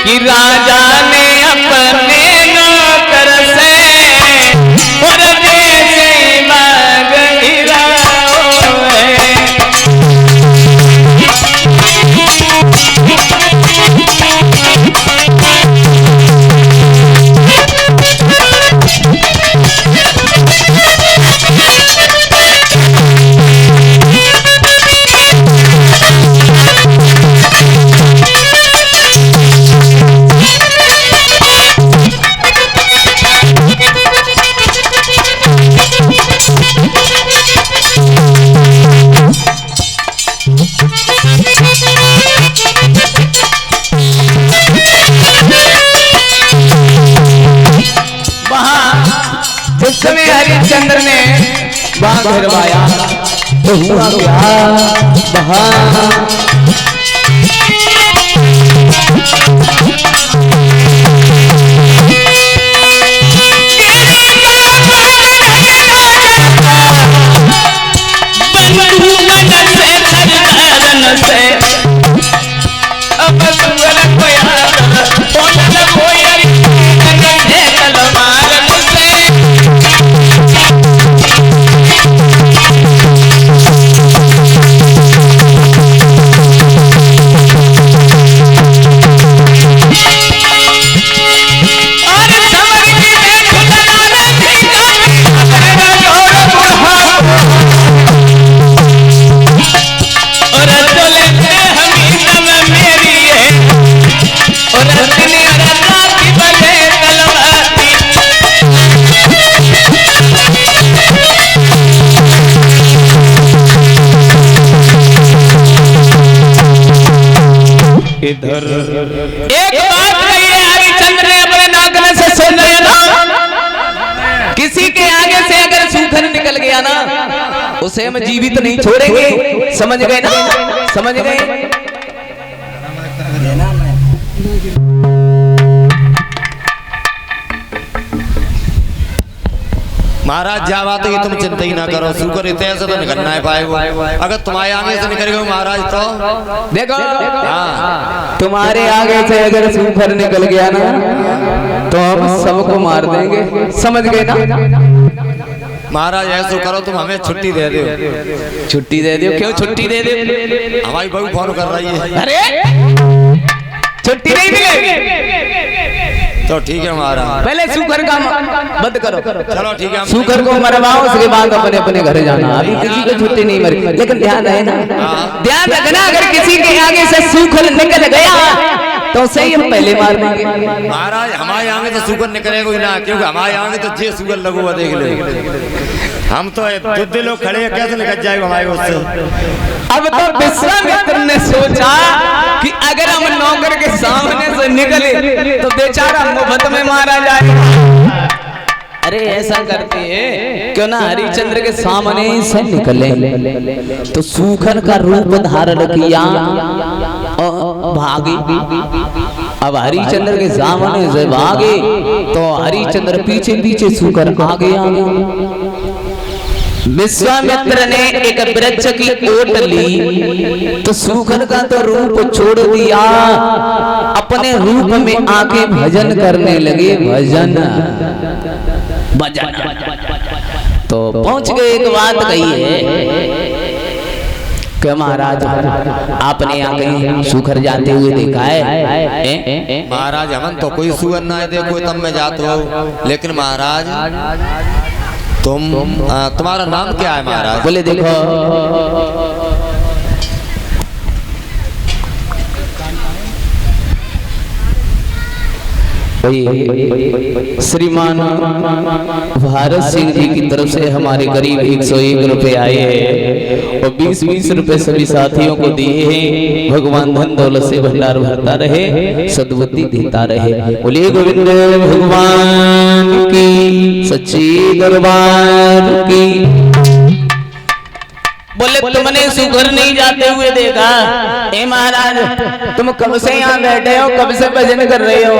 कि राजा ने अपने नौकर से और जैसे मांग उस समय हरिश्चंद्र ने बांध भरवाया तो हुआ क्या इधर एक बात कही है हरिश्चंद्र ने अपने नागने से सुन लिया ना, किसी के आगे से अगर सूखन निकल गया ना उसे हम जीवित नहीं छोड़ेंगे। समझ गए ना, समझ गए। महाराज जा बात है, तुम चिंता ही ना करो, सूकर इतने ऐसे तो निकलना है पाएगा। अगर तुम्हारे आगे से निकल गए महाराज तो देखो तुम्हारे आगे से अगर सूकर निकल गया ना तो हम सबको मार देंगे। समझ गए ना महाराज? ऐसा करो तुम हमें छुट्टी दे दो। छुट्टी दे दो? क्यों छुट्टी दे दो? हमारी बहू फोन कर रही है। अरे छुट्टी नहीं मिलेगी तो ठीक है महाराज, पहले सूकर का बंद करो। चलो ठीक है, सूकर को मरवाओ, उसके बाद अपने अपने घर जाना। अभी किसी को छुट्टी नहीं मरी, लेकिन ध्यान है ना, ध्यान रखना अगर किसी के आगे से सूकर निकल गया तो सही हम पहले मार देंगे। महाराज हमारे आगे तो सूकर निकलेगा ही ना, क्योंकि हमारे आगे तो जे सूकर लगो हुआ देख ले। हम तो दुद्ध लोग खड़े हैं, कैसे निकल जाएगा हमारे उससे। अब तो विश्वामित्र ने सोचा कि अगर हम नौकर के सामने से निकले तो बेचारा मुफ्त में मारा जाए। अरे ऐसा करते हैं क्यों ना हरिश्चंद्र के सामने ही से निकले। तो सूखन का रूप धारण किया भागे। अब हरिश्चंद्र के सामने से भागे तो हरिश्चंद्र पीछे पीछे सूखन आगे आ गया। विश्वामित्र ने एक वृक्ष की ओट ली तो सूखन का तो रूप छोड़ दिया, अपने रूप में आके भजन करने लगे। भजन भजन तो पहुंच गए। एक बात कही है कि महाराज आपने आगे सूखर जाते हुए देखा है? महाराज हमन तो कोई सुअर ना है देखो तब मैं जाता हूँ, लेकिन महाराज तुम्हारा नाम क्या है महाराज? बोले देखो श्रीमान भारत सिंह जी की तरफ से हमारे करीब 101 रुपए आए हैं और 20-20 रुपए सभी साथियों को दिए हैं। भगवान धन दौलत से भंडार भरता रहे, सद्बुद्धि देता रहे। बोलिए गोविंद भगवान की, सच्ची दरबार की। बोले तुमने सूखर नहीं जाते हुए देखा? ए महाराज तुम कब से यहाँ बैठे हो, कब से भजन कर रहे हो?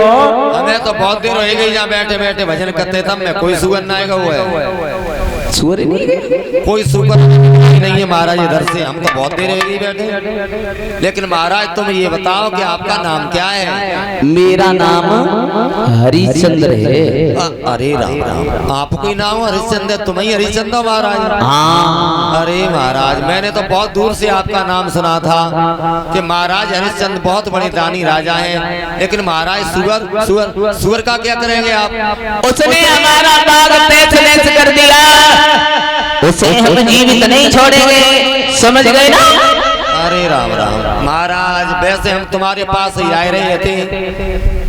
हमें तो बहुत देर हो गई यहाँ बैठे बैठे भजन करते, तब मैं कोई सुगंध ना आएगा। वो है सुअर ही नहीं गए। कोई सुकर नहीं है महाराज इधर से, हम तो बहुत देर ही बैठे। लेकिन महाराज तुम ये बताओ कि आपका नाम क्या है? मेरा नाम हरिश्चंद्र है। अरे राम राम, आपको ही नाम हरिश्चंद्र, तुम ही हरिश्चंद्र महाराज? हाँ। अरे महाराज मैंने तो बहुत दूर से आपका नाम सुना था कि महाराज हरिश्चंद्र बहुत बड़े दानी राजा हैं, लेकिन महाराज सुअर सुअर सुअर का क्या करेंगे आप? उसने हमारा बाग तहस-नहस कर दिया, उसे हम जीवित नहीं छोड़ेंगे, समझ गए ना? अरे राम राम महाराज, वैसे हम तुम्हारे पास ही आए रहे थे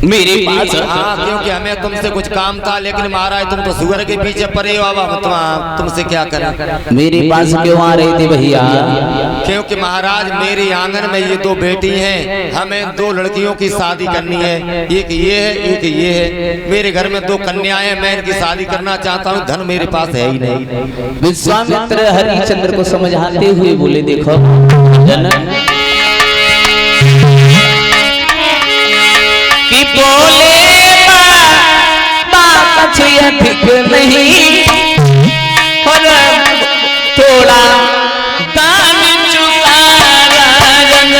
मेरे पास। हाँ, क्योंकि हमें तुमसे कुछ काम था, लेकिन महाराज तुम तो सुअर के पीछे पड़े हो। अब तुमसे क्या करें? मेरे पास क्यों आ रहे थे भैया? क्योंकि महाराज मेरे आंगन में ये दो बेटी हैं, हमें दो लड़कियों की शादी करनी है, एक ये है एक ये है। मेरे घर में दो कन्याएं हैं, मैं इनकी शादी करना चाहता हूँ, धन मेरे पास है ही नहीं। विश्वामित्र हरिश्चंद्र को समझाते हुए बोले, देखो जनक कि बोले बात अधिक नहीं, और थोड़ा दान चुका राजन।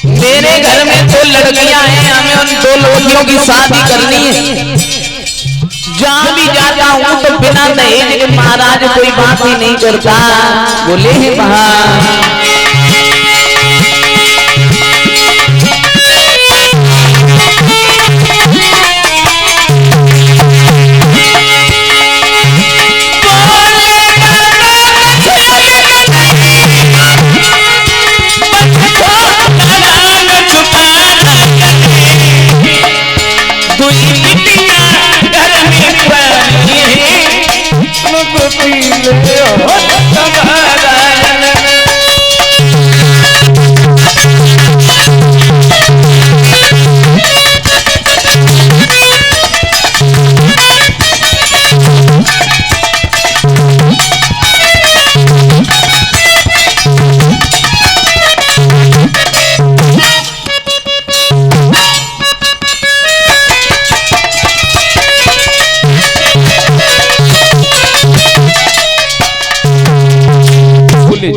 मेरे घर में दो लड़कियां हैं, हमें उन दो लड़कियों की शादी करनी है। जहाँ भी जाता हूँ तो बिना दहेज के महाराज कोई बात ही नहीं करता। बोले हैं बाहर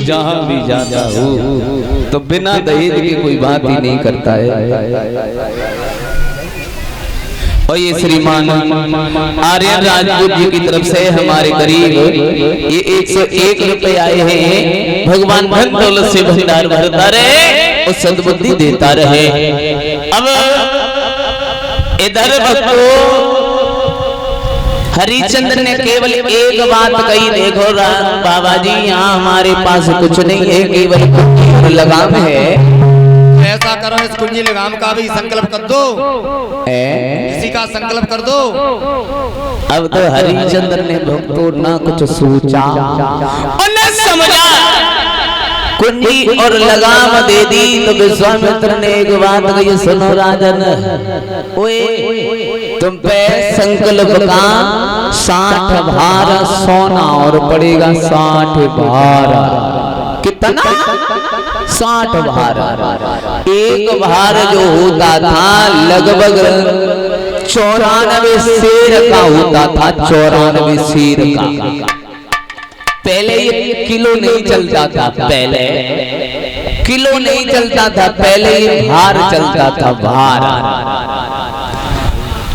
जहाँ भी जाता हूँ तो बिना दहेज के कोई बात ही नहीं करता है। और ये श्रीमान आर्यन राजपूत जी की तरफ से हमारे करीब ये 101 रुपए आए हैं। भगवान धन दौलत से भंडार भरता रहे और सद्बुद्धि देता रहे। अब इधर भक्तों हरिश्चंद्र ने केवल एक बात कही, देखो बाबा जी यहाँ हमारे पास कुछ नहीं है, केवल लगाम है। ऐसा करो, इस कुंजी लगाम का भी संकल्प कर दो, इसी का संकल्प कर दो। अब तो हरिश्चंद्र ने भक्तों ना कुछ सोचा और न समझा, कुंजी और लगाम दे दी। तो विश्वामित्र ने एक बात कही, सुनो राजन, ओए तुम पे संकल्प का 60 भार सोना और पड़ेगा 60 भार। कितना 60 भार। एक भार जो होता था लगभग 94 शेर का होता था, 94 शेर का। पहले ये किलो नहीं चलता था, पहले किलो नहीं चलता था, पहले ये भार चलता था, भार।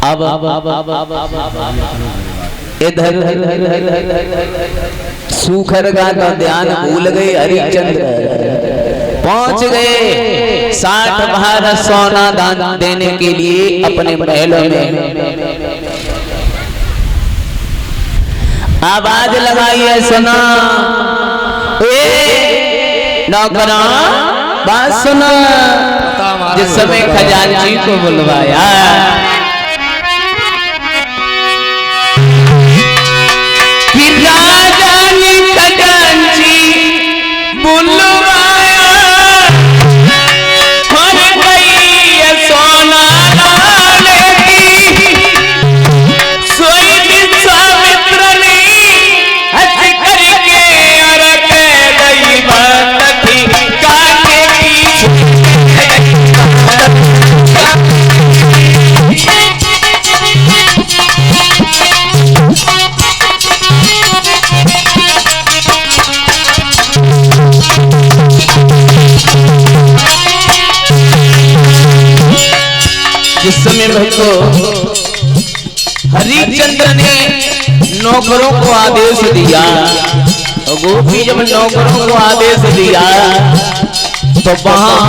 अब इधर सूखर का ध्यान भूल गए हरिश्चंद्र, पहुंच गए 60 भार सोना दान देने के लिए अपने महलों में। आवाज लगाई है, सुना नौकरा बात सुना। जिस समय खजांची को बुलवाया, कि राजा ने खजांची बुलवाया, हर गई सोना लाने की, सोई विश्वामित्र ने हंस करके अरक गई बात थी काटे की। जिस समय भक्तों हरिश्चंद्र ने नौकरों को आदेश दिया, गोपी जब नौकरों को आदेश दिया तो वहां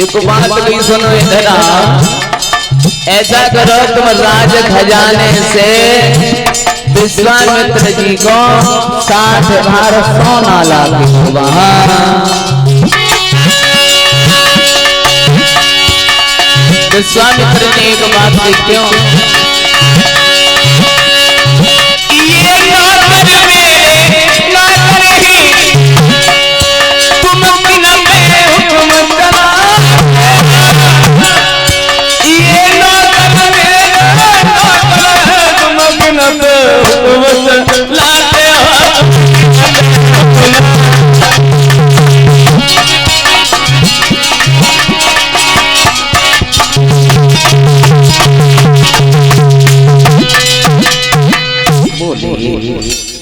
एक बात भी सुनो, इधर ऐसा करो तुम राज खजाने से विश्वामित्र जी को 60 भार सोना ला के वहां। विश्वामित्र ने एक बात की, क्यों ये नौकर मेरे नौकर ही, तुम बिन मेरे हुक्म चला, ये नौकर मेरे नौकर, तुम बिन मेरे हुक्म चलाते हो।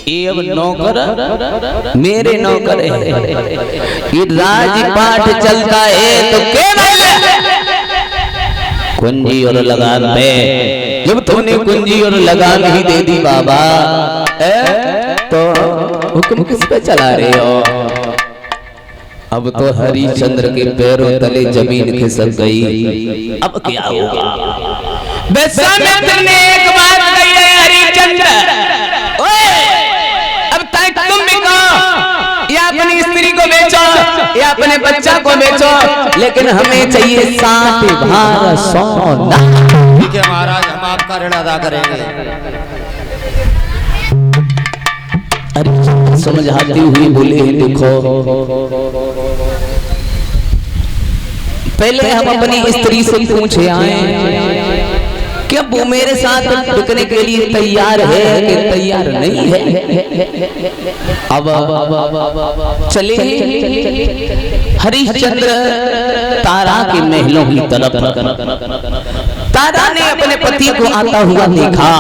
ये अब नौकर मेरे नौकर है, ये राजपाट चलता है तो केवल कुंजी और लगान पे। जब तुमने कुंजी और लगान ही दे दी बाबा, तो हुक्म किस पे चला रहे हो? अब तो हरिश्चंद्र के पैरों तले जमीन खिसक गई। अब क्या होगा? विश्वामित्र ने एक बात कही है, हरिश्चंद्र या अपनी स्त्री को बेचो या अपने बच्चा को बेचो, लेकिन हमें चाहिए 60 भार सोना। ठीक है महाराज, हम आपका ऋण अदा करेंगे। अरे समझाती हुई बोले, देखो पहले हम अपनी स्त्री से पूछे आए क्या वो मेरे साथ बिकने के लिए तैयार है कि तैयार नहीं है। अब चले हरिश्चंद्र तारा के महलों की तरफ। तारा ने अपने पति को आता हुआ देखा,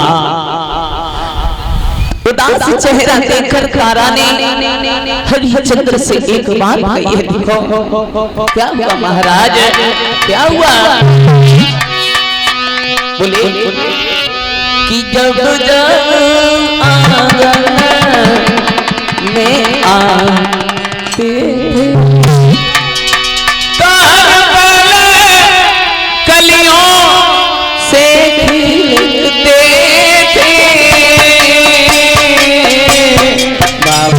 उदास चेहरा देखकर तारा ने हरिश्चंद्र से एक बात कही है, देखो क्या हुआ महाराज, क्या हुआ? बोले कि जब आंगन में आते कलियों से खिलते थे बाबा।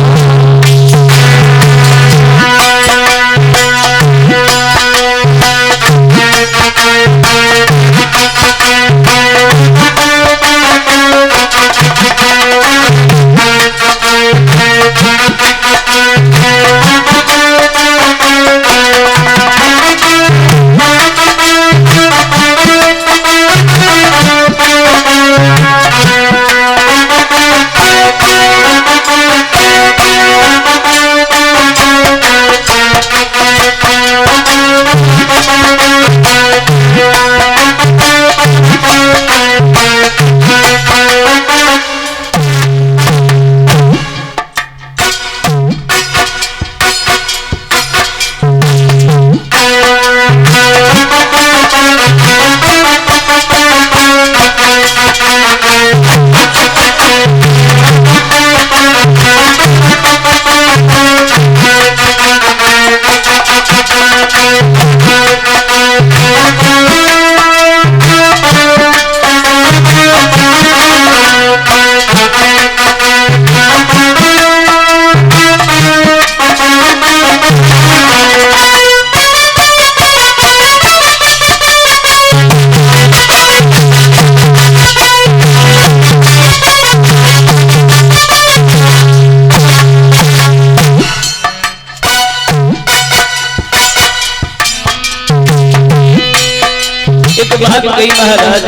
बात कही महाराज,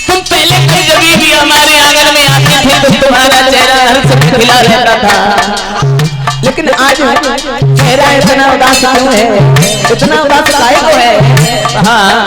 तुम पहले कभी भी हमारे आंगन में आते थे तो तुम्हारा चेहरा हर सब खिला रहता था, लेकिन आज चेहरा इतना उदास क्यों है, इतना उदास काहे को है? हाँ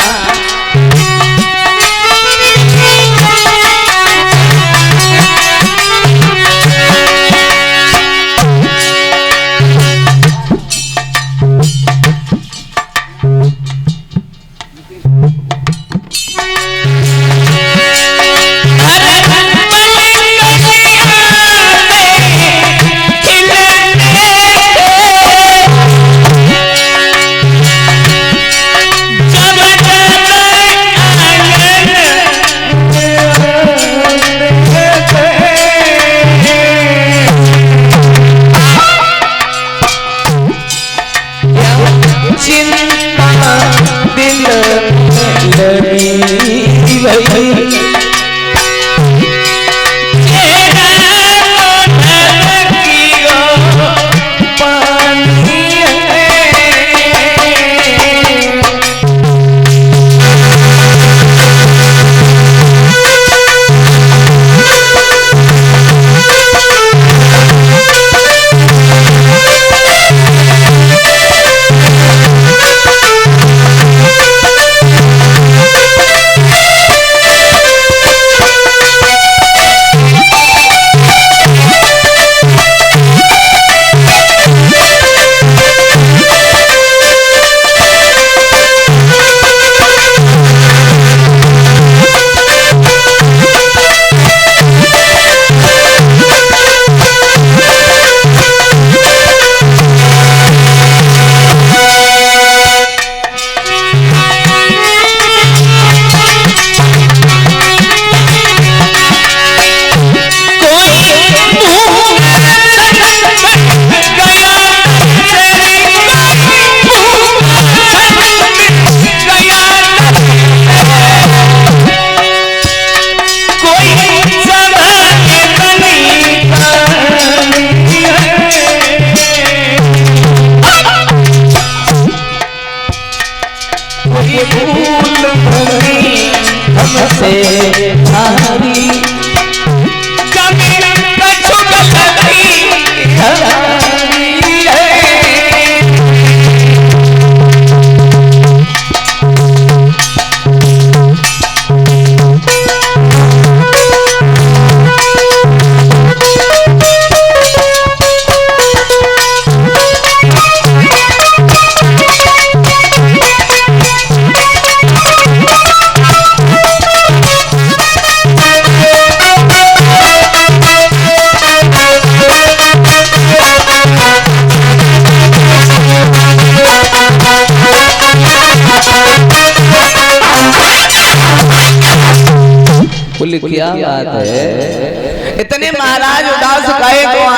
क्या बात है, इतने महाराज उदास काहे को